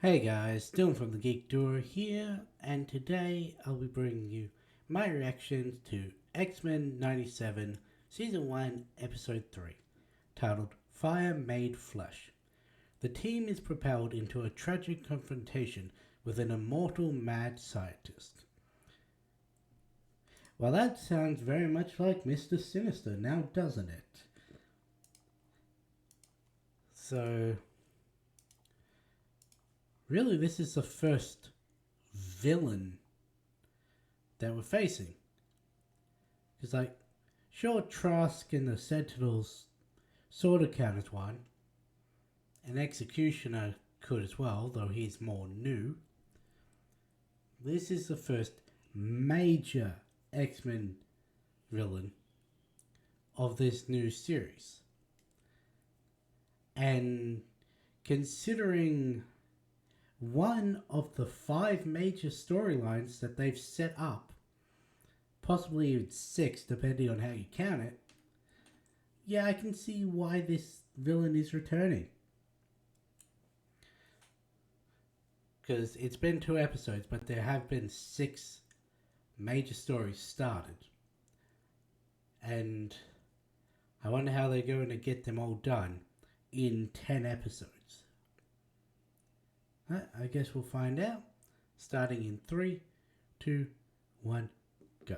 Hey guys, Dylan from the Geek Duo here, and today I'll be bringing you my reactions to X-Men 97 Season 1 Episode 3, titled Fire Made Flesh. The team is propelled into a tragic confrontation with an immortal mad scientist. Well, that sounds very much like Mr. Sinister now, doesn't it? So, really, this is the first villain that we're facing. Because, sure, Trask and the Sentinels sort of count as one. An Executioner could as well, though he's more new. This is the first major X-Men villain of this new series. And considering one of the 5 major storylines that they've set up, possibly even 6 depending on how you count it, yeah, I can see why this villain is returning. Because it's been 2 episodes, but there have been 6 major stories started. And I wonder how they're going to get them all done in 10 episodes. I guess we'll find out. Starting in 3, 2, 1, go.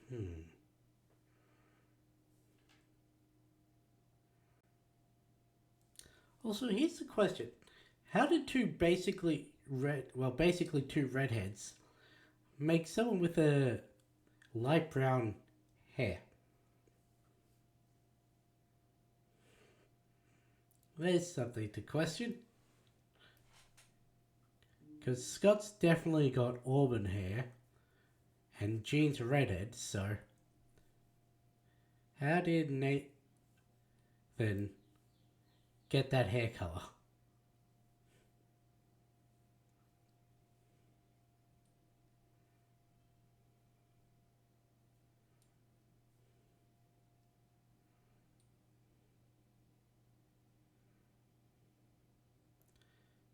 Hmm. Also, here's the question. How did basically two redheads make someone with a light brown hair? There's something to question. Because Scott's definitely got auburn hair, and Jean's a redhead, so how did Nathan get that hair color?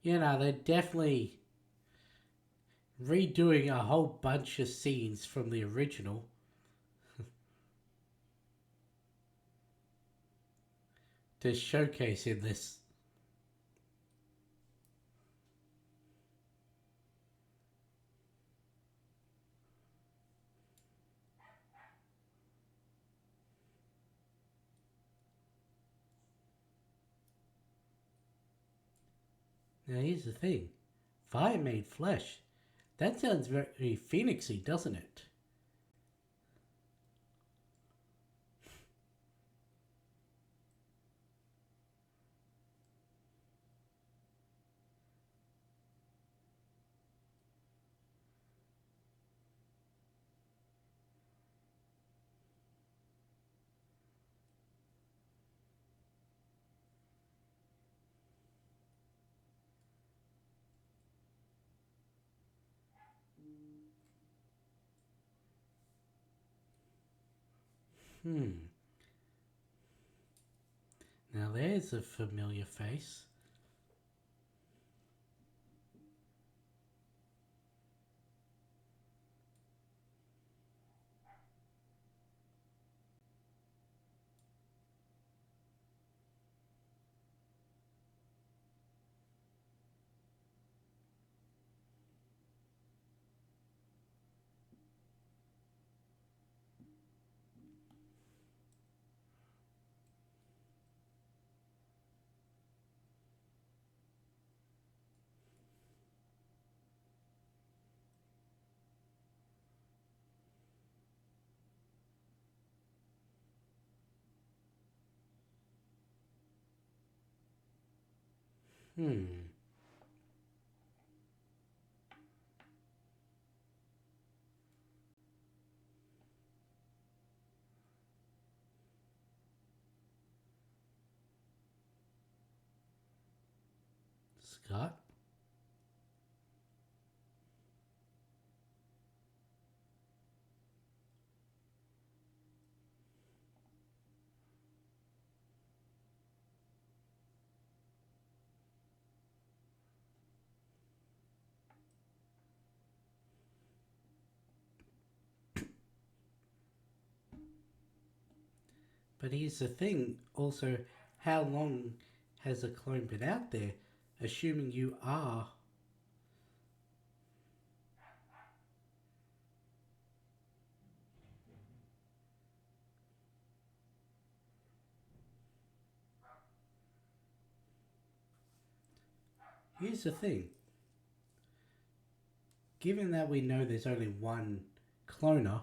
You know, they're definitely redoing a whole bunch of scenes from the original to showcase in this. Now, here's the thing. Fire made flesh. That sounds very phoenixy, doesn't it? Hmm. Now there's a familiar face. Hmm. Scott? But here's the thing also, how long has a clone been out there? Assuming you are. Here's the thing, given that we know there's only one cloner,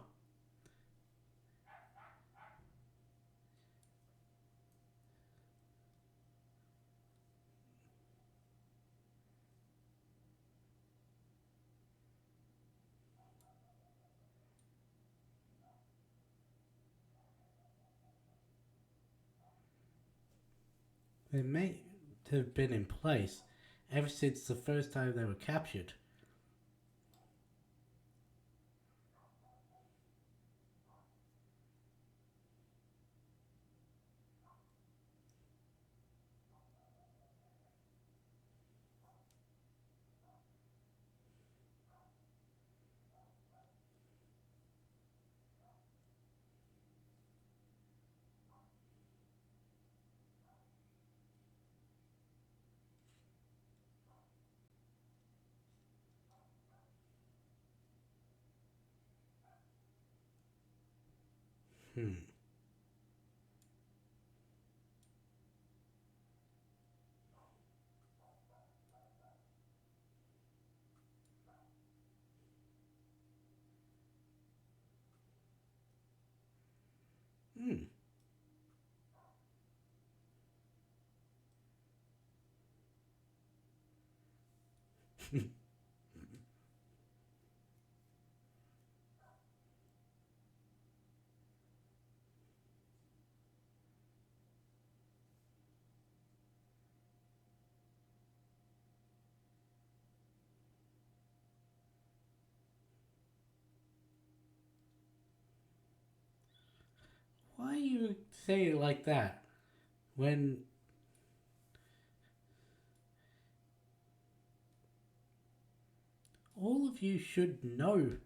they may have been in place ever since the first time they were captured. Hmm. Hmm. Why you say it like that? When all of you should know.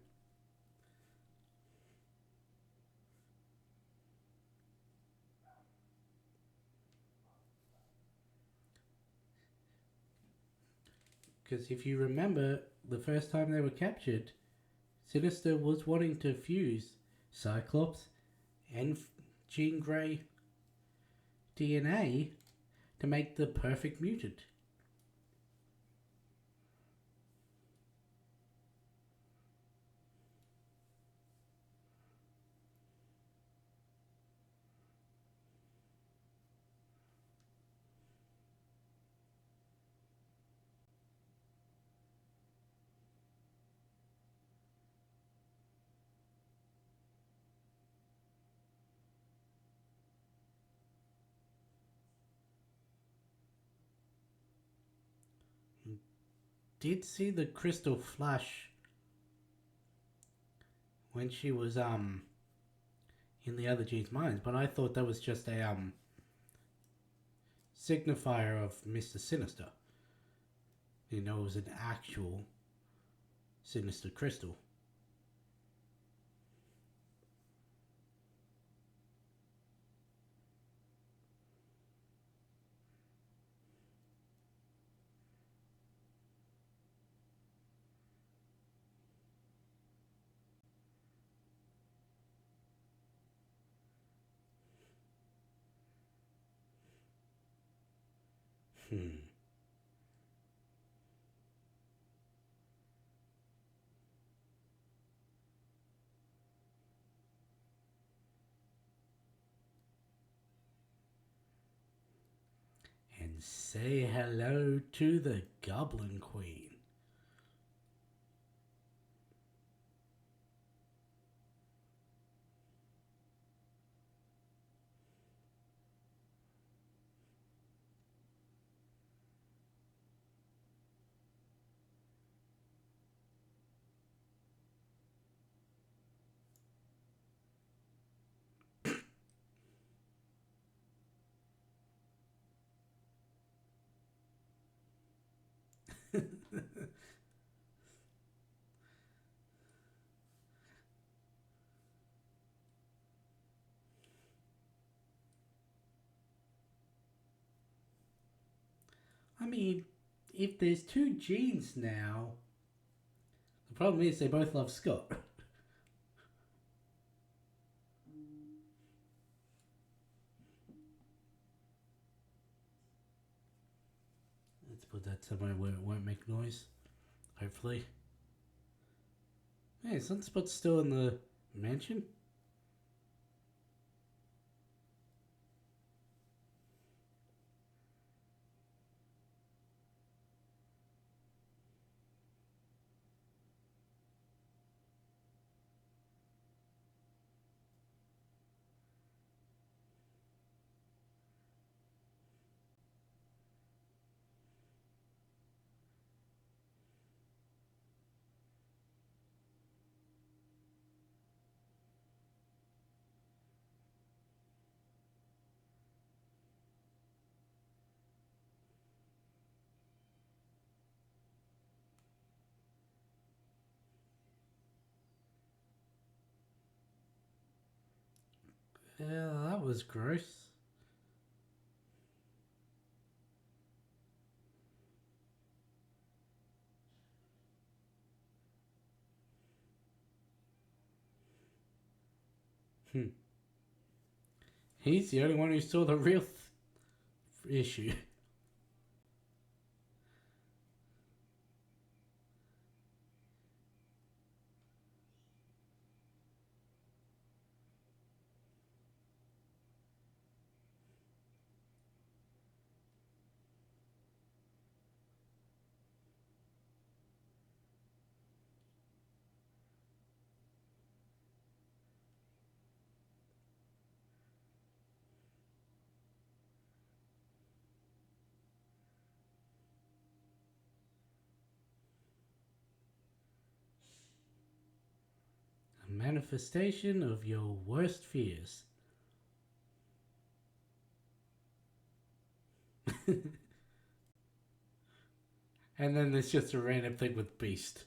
Because if you remember, the first time they were captured, Sinister was wanting to fuse Cyclops and Jean Grey DNA to make the perfect mutant. Did see the crystal flash when she was in the other Jean's minds, but I thought that was just a signifier of Mr. Sinister. You know, it was an actual Sinister crystal. Hmm. And Say hello to the Goblin Queen. I mean, if there's two Jeans now, the problem is they both love Scott. Let's put that somewhere where it won't make noise. Hopefully. Hey, Sunspot's still in the mansion? Yeah, that was gross. He's the only one who saw the real issue. A manifestation of your worst fears. And then there's just a random thing with Beast.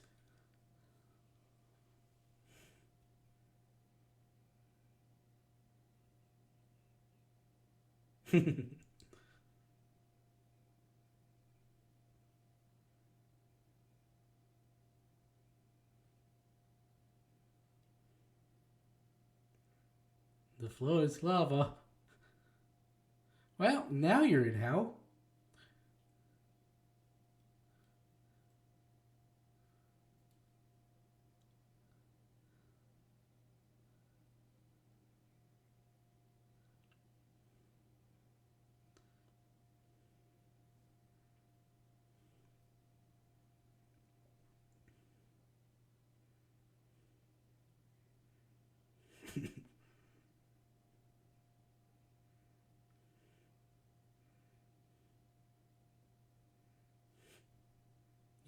The floor is lava. Well, now you're in hell.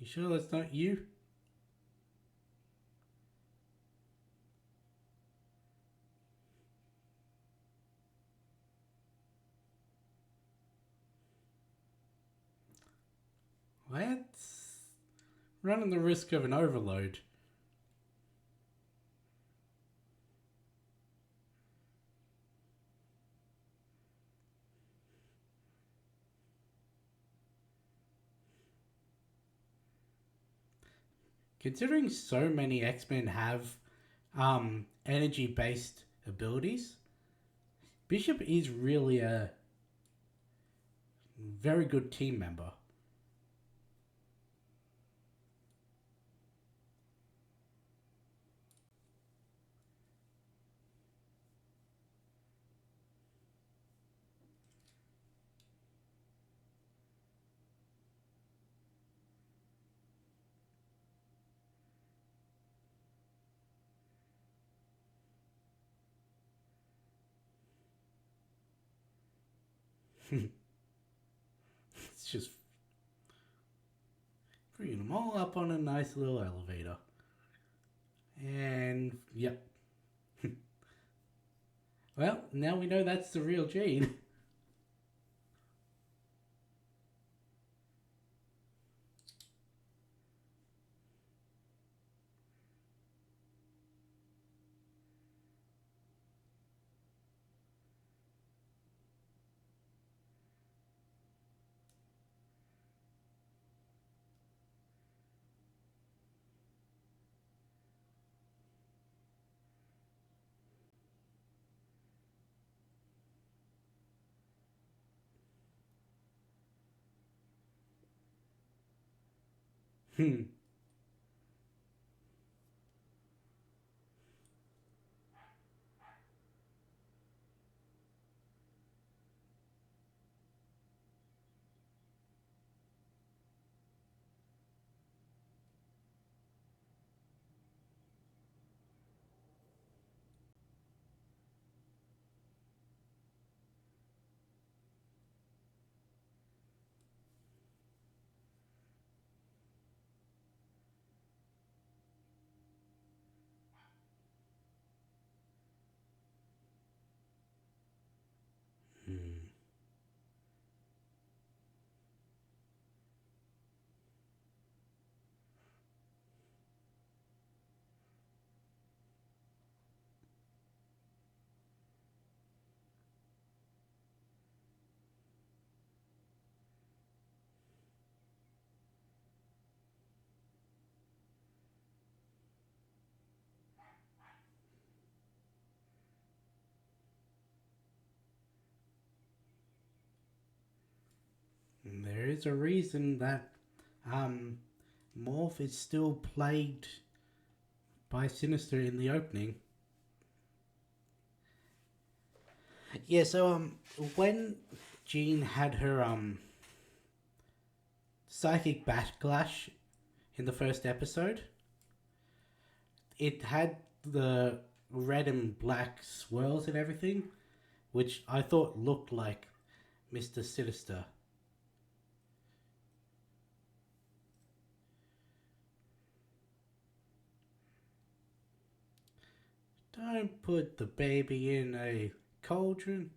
You sure that's not you? Let's running the risk of an overload. Considering so many X-Men have energy-based abilities, Bishop is really a very good team member. It's just bringing them all up on a nice little elevator. And, yep. Well, now we know that's the real Jean. There is a reason that um, Morph is still plagued by Sinister in the opening. Yeah, so when Jean had her psychic backlash in the first episode, it had the red and black swirls and everything, which I thought looked like Mr. Sinister. Don't put the baby in a cauldron.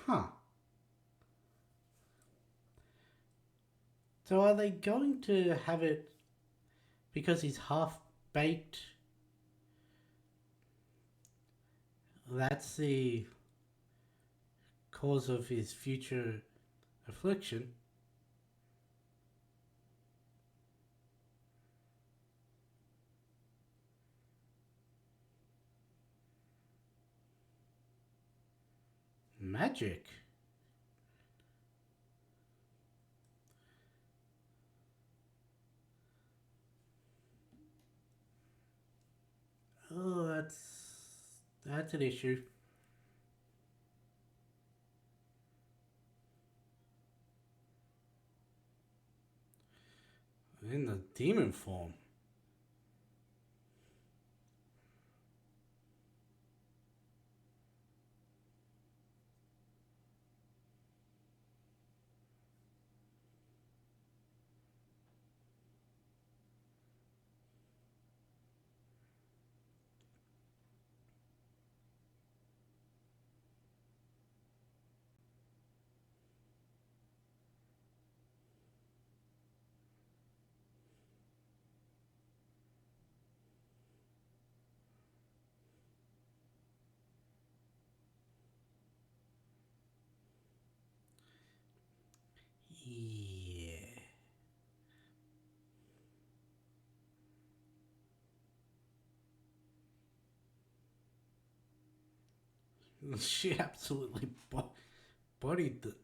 Huh. So are they going to have it because he's half baked? That's the cause of his future affliction. Magic. Oh, that's an issue. In the demon form. Yeah. She absolutely bodied the.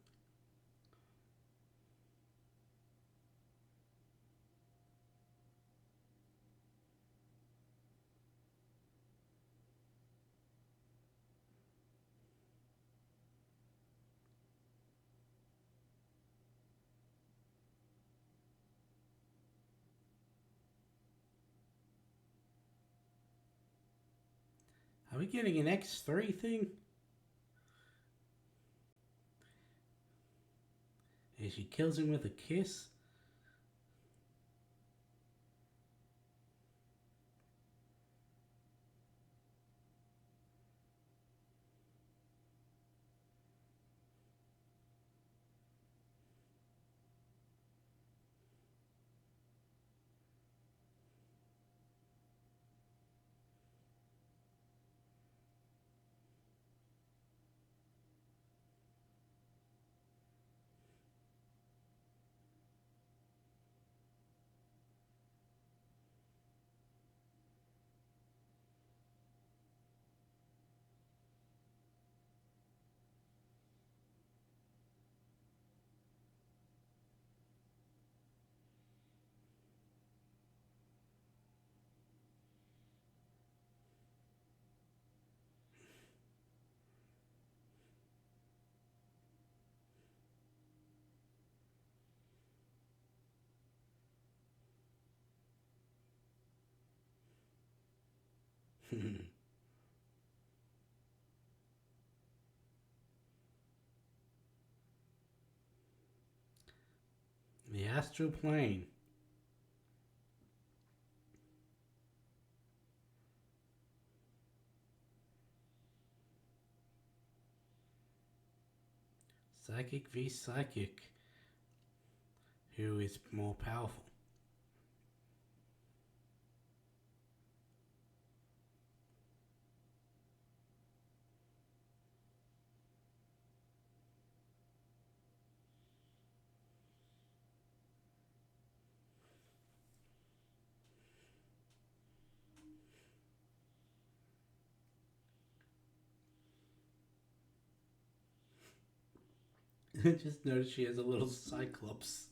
Are we getting an X3 thing? And she kills him with a kiss? The astral plane. Psychic v psychic. Who is more powerful? I just noticed she has a little cyclops.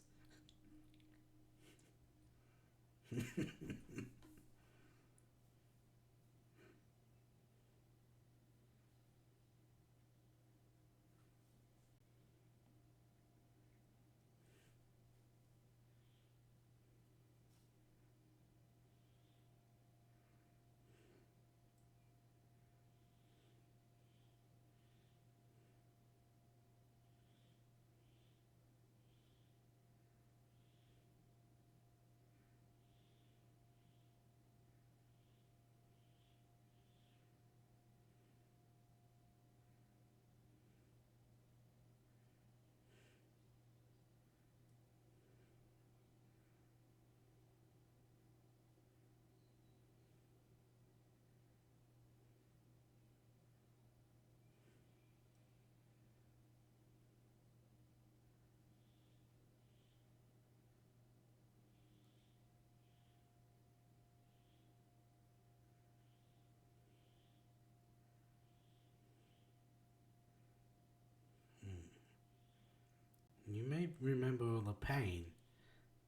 You may remember all the pain,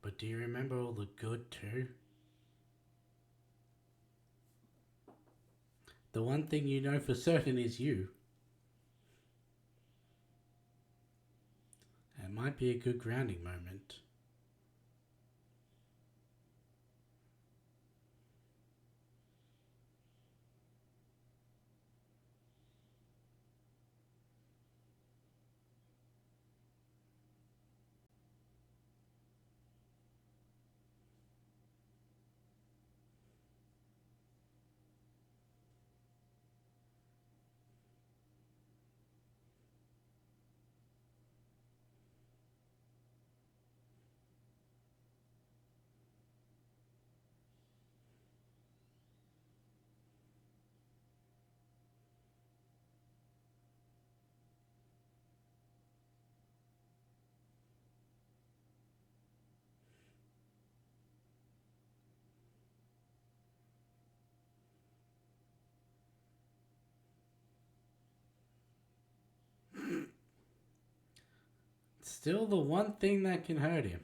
but do you remember all the good too? The one thing you know for certain is you. It might be a good grounding moment. Still the one thing that can hurt him.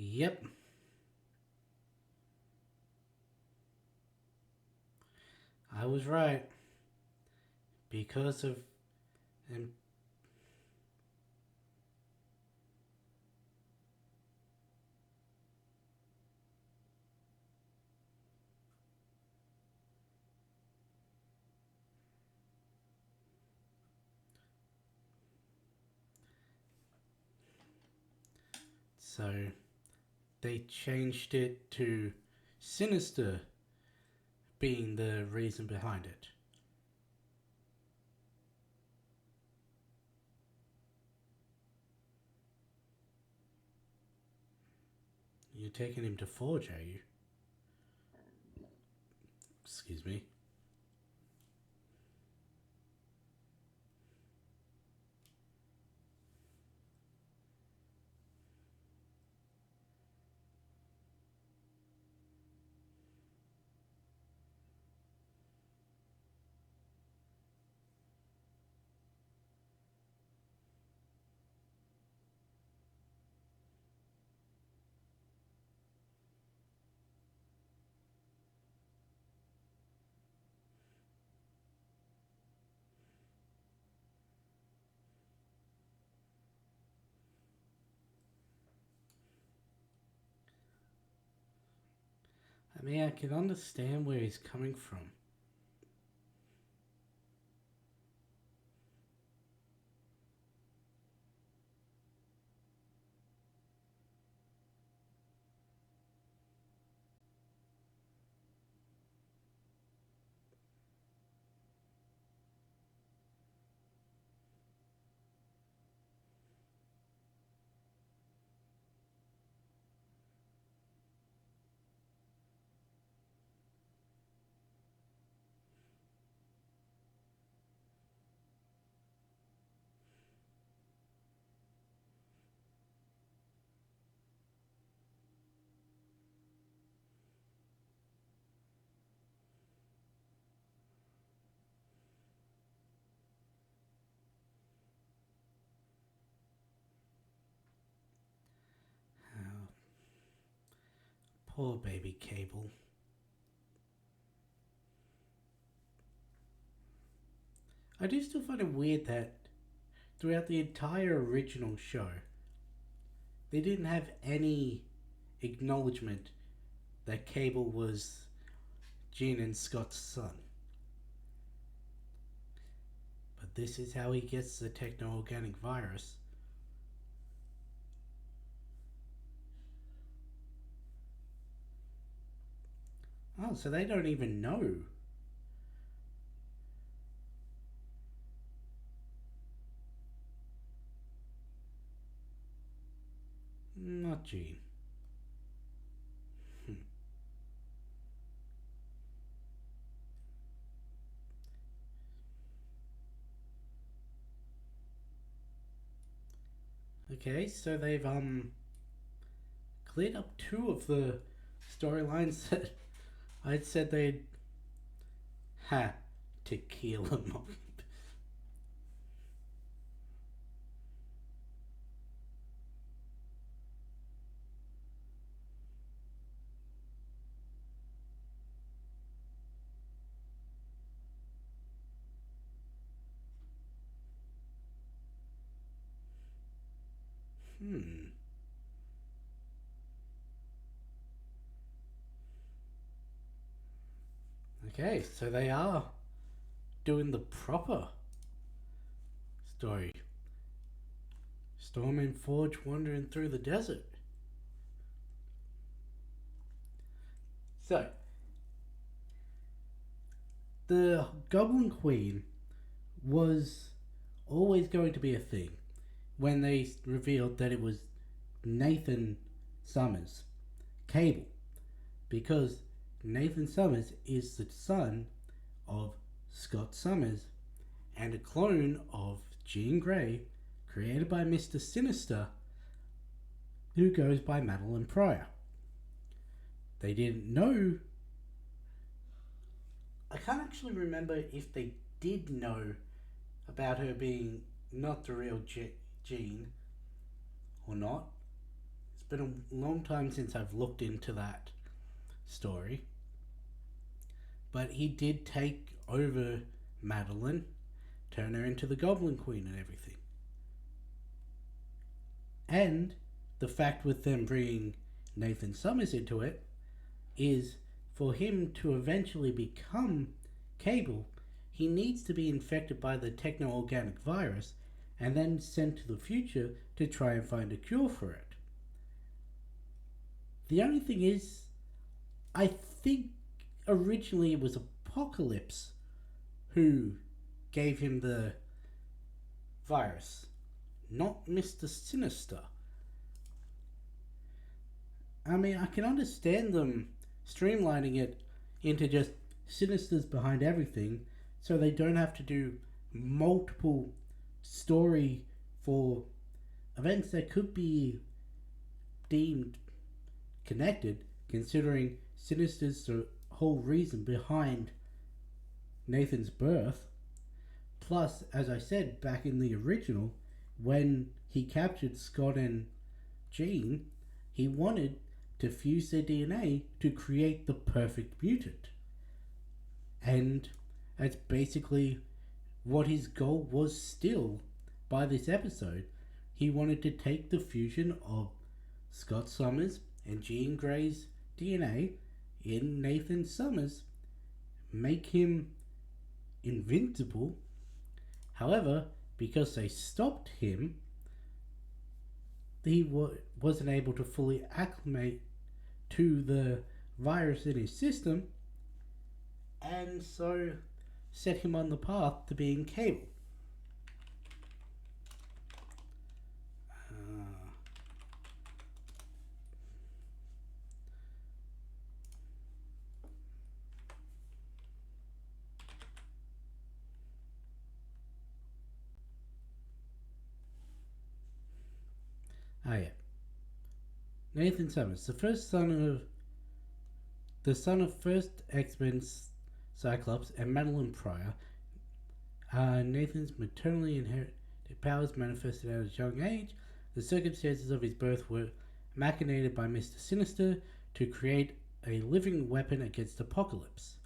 Yep. I was right. Because of. And so they changed it to Sinister being the reason behind it. You're taking him to Forge, are you? Excuse me. I mean, I can understand where he's coming from. Oh, poor baby Cable. I do still find it weird that throughout the entire original show, they didn't have any acknowledgement that Cable was Jean and Scott's son. But this is how he gets the techno-organic virus. Oh, so they don't even know. Not Jean. Okay, so they've cleared up two of the storylines that I'd said they'd ha tequila monk. Hmm. Okay, so they are doing the proper story. Storm and Forge wandering through the desert. So, the Goblin Queen was always going to be a thing when they revealed that it was Nathan Summers, Cable, because Nathan Summers is the son of Scott Summers and a clone of Jean Grey created by Mr. Sinister who goes by Madeline Pryor. They didn't know. I can't actually remember if they did know about her being not the real Jean or not. It's been a long time since I've looked into that story. But he did take over Madeline, turn her into the Goblin Queen and everything. And the fact with them bringing Nathan Summers into it is for him to eventually become Cable, he needs to be infected by the techno-organic virus and then sent to the future to try and find a cure for it. The only thing is, I think originally it was Apocalypse who gave him the virus, not Mr. Sinister. I mean, I can understand them streamlining it into just Sinister's behind everything so they don't have to do multiple story for events that could be deemed connected, considering Sinister's the whole reason behind Nathan's birth. Plus, as I said back in the original, when he captured Scott and Jean, he wanted to fuse their DNA to create the perfect mutant. And that's basically what his goal was still by this episode. He wanted to take the fusion of Scott Summers and Jean Grey's DNA in Nathan Summers, make him invincible. However, because they stopped him, he wasn't able to fully acclimate to the virus in his system, and so set him on the path to being Cable. Yeah. Nathan Summers, the son of first X-Men Cyclops and Madeline Pryor. Nathan's maternally inherited powers manifested at a young age. The circumstances of his birth were machinated by Mr. Sinister to create a living weapon against Apocalypse,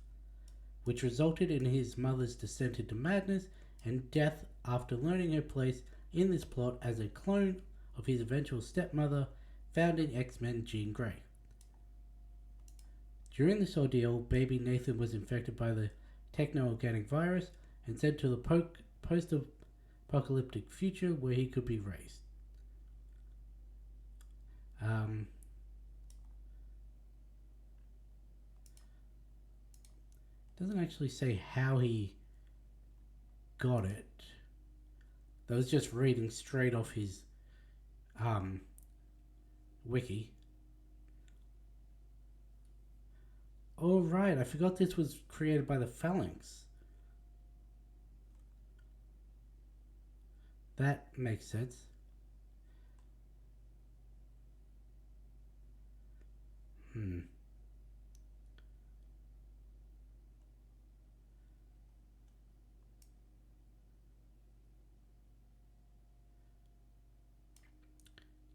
which resulted in his mother's descent into madness and death after learning her place in this plot as a clone of his eventual stepmother, founding X-Men Jean Grey. During this ordeal, baby Nathan was infected by the techno-organic virus and sent to the post-apocalyptic future where he could be raised. Doesn't actually say how he got it. That was just reading straight off his wiki. Oh right, I forgot this was created by the Phalanx. That makes sense.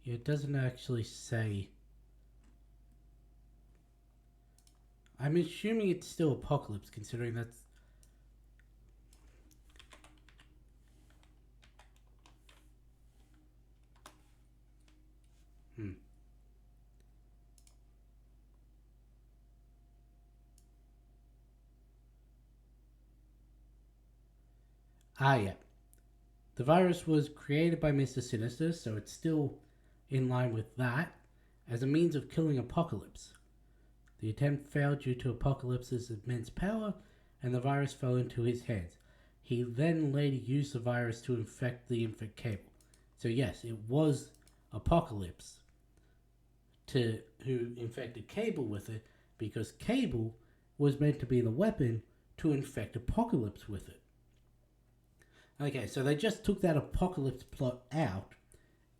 It doesn't actually say. I'm assuming it's still Apocalypse, considering that's... Yeah. The virus was created by Mr. Sinister, so it's still in line with that, as a means of killing Apocalypse. The attempt failed due to Apocalypse's immense power, and the virus fell into his hands. He then later used the virus to infect the infant Cable. So yes, it was Apocalypse who infected Cable with it, because Cable was meant to be the weapon to infect Apocalypse with it. Okay, so they just took that Apocalypse plot out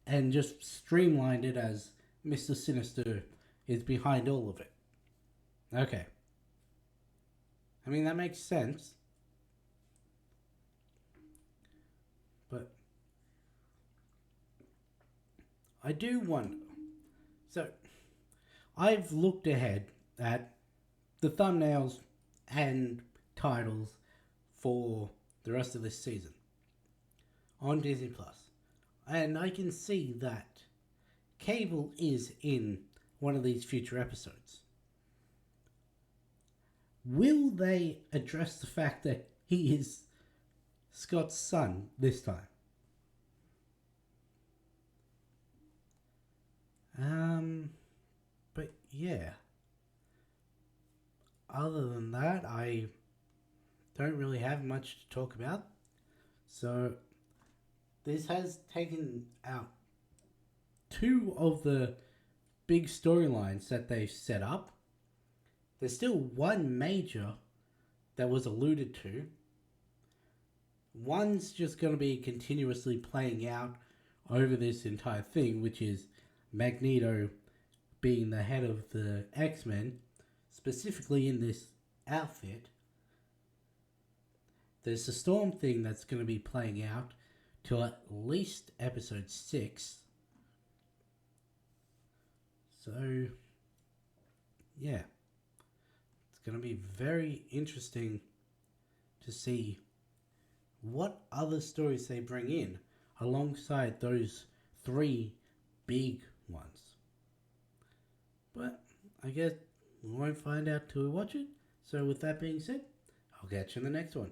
and just streamlined it as Mr. Sinister is behind all of it. Okay. I mean, that makes sense. But I do wonder. I've looked ahead at the thumbnails and titles for the rest of this season on Disney Plus, and I can see that Cable is in one of these future episodes. Will they address the fact that he is Scott's son this time? But yeah. Other than that, I don't really have much to talk about. So, this has taken out two of the big storylines that they've set up. There's still one major that was alluded to. One's just going to be continuously playing out over this entire thing, which is Magneto being the head of the X-Men, specifically in this outfit. There's the Storm thing that's going to be playing out till at least episode 6. So, yeah. It's going to be very interesting to see what other stories they bring in alongside those 3 big ones. But I guess we won't find out till we watch it. So with that being said, I'll catch you in the next one.